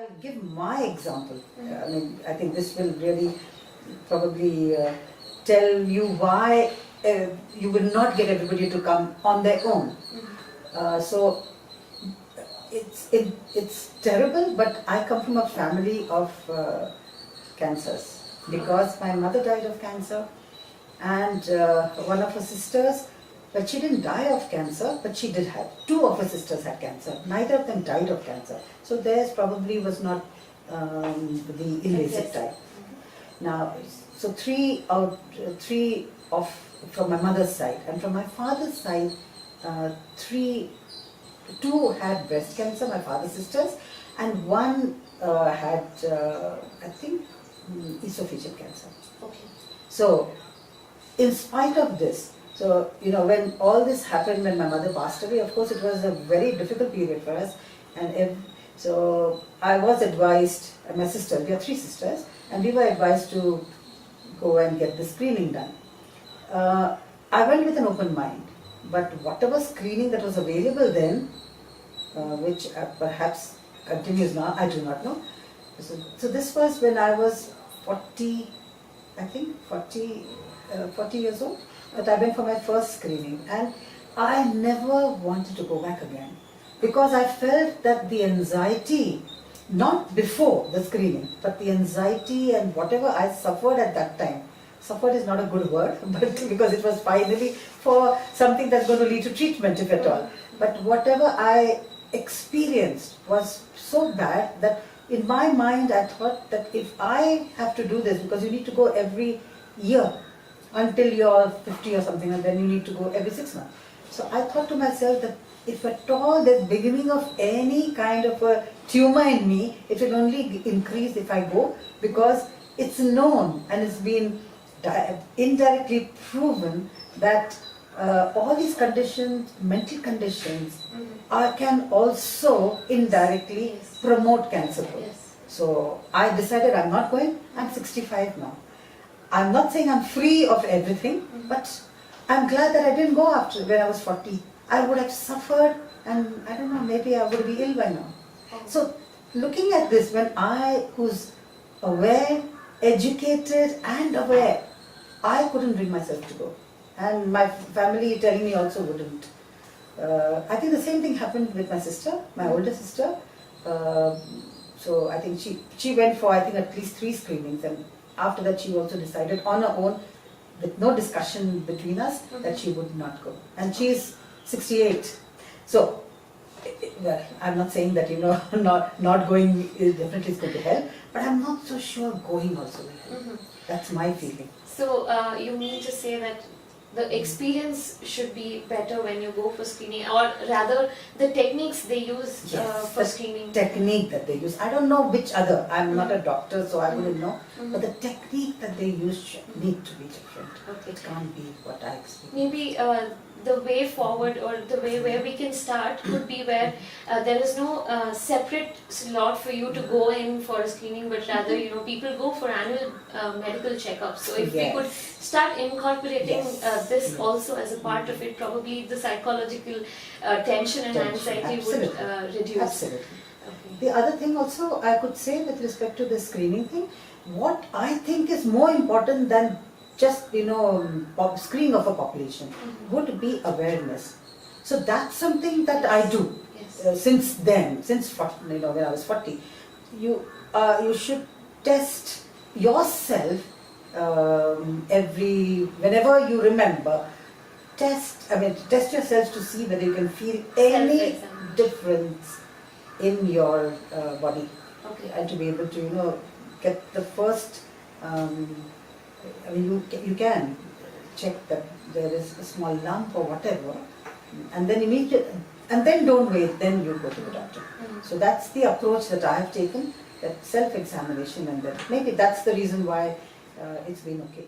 I'll give my example. I mean, I think this will really probably tell you why you will not get everybody to come on their own. So it's terrible, but I come from a family of cancers because my mother died of cancer, and one of her sisters, but she didn't die of cancer, but she did have, two of her sisters had cancer. Neither of them died of cancer. So theirs probably was not the invasive type. Now, so three from my mother's side, and from my father's side, two had breast cancer, my father's sisters, and one had, I think, esophageal cancer. Okay. So, in spite of this, so, you know, when all this happened, when my mother passed away, of course it was a very difficult period for us. And so I was advised, and my sister, we are three sisters, and we were advised to go and get the screening done. I went with an open mind, but whatever screening that was available then, which perhaps continues now, I do not know. So this was when I was 40, I think 40 years old. But I went for my first screening, and I never wanted to go back again because I felt that the anxiety, not before the screening, but the anxiety and whatever I suffered at that time, suffered is not a good word, but because it was finally for something that's going to lead to treatment, if at all. But whatever I experienced was so bad that in my mind I thought that if I have to do this, because you need to go every year, until you're 50 or something, and then you need to go every 6 months. So I thought to myself that if at all there's beginning of any kind of a tumor in me, it will only increase if I go, because it's known and it's been indirectly proven that all these conditions, mental conditions, can also indirectly promote cancer growth. So I decided I'm not going. I'm 65 now. I'm not saying I'm free of everything, but I'm glad that I didn't go after when I was 40. I would have suffered, and I don't know, maybe I would be ill by now. So looking at this, when who's aware, educated and aware, I couldn't bring myself to go. And my family telling me also wouldn't. I think the same thing happened with my sister, my older sister. So I think she went for, I think, at least 3 screenings, and after that she also decided on her own, with no discussion between us, that she would not go. And she is 68. So, well, I'm not saying that, you know, not going is definitely going to help, but I'm not so sure going also will help. That's my feeling. So, you mean to say that the experience should be better when you go for screening, or rather the techniques they use for screening? Technique that they use. I don't know which other. I'm not a doctor, so I wouldn't know. But the technique that they use need to be different. Okay. It can't be what I expect. Maybe the way forward, or the way where we can start, could be where there is no separate slot for you to go in for a screening, but rather, you know, people go for annual medical checkups. So if we could start incorporating this also as a part of it, probably the psychological tension and anxiety would reduce. Absolutely. Okay. The other thing also I could say with respect to the screening thing, what I think is more important than just, you know, screening of a population would be awareness. So that's something that I do since then, since, you know, when I was 40. You should test yourself whenever you remember. Test yourself to see whether you can feel any difference in your body, and to be able to, you know, get the first. You can check that there is a small lump or whatever, and then don't wait, then you go to the doctor. So that's the approach that I have taken, that self-examination, and then maybe that's the reason why it's been okay.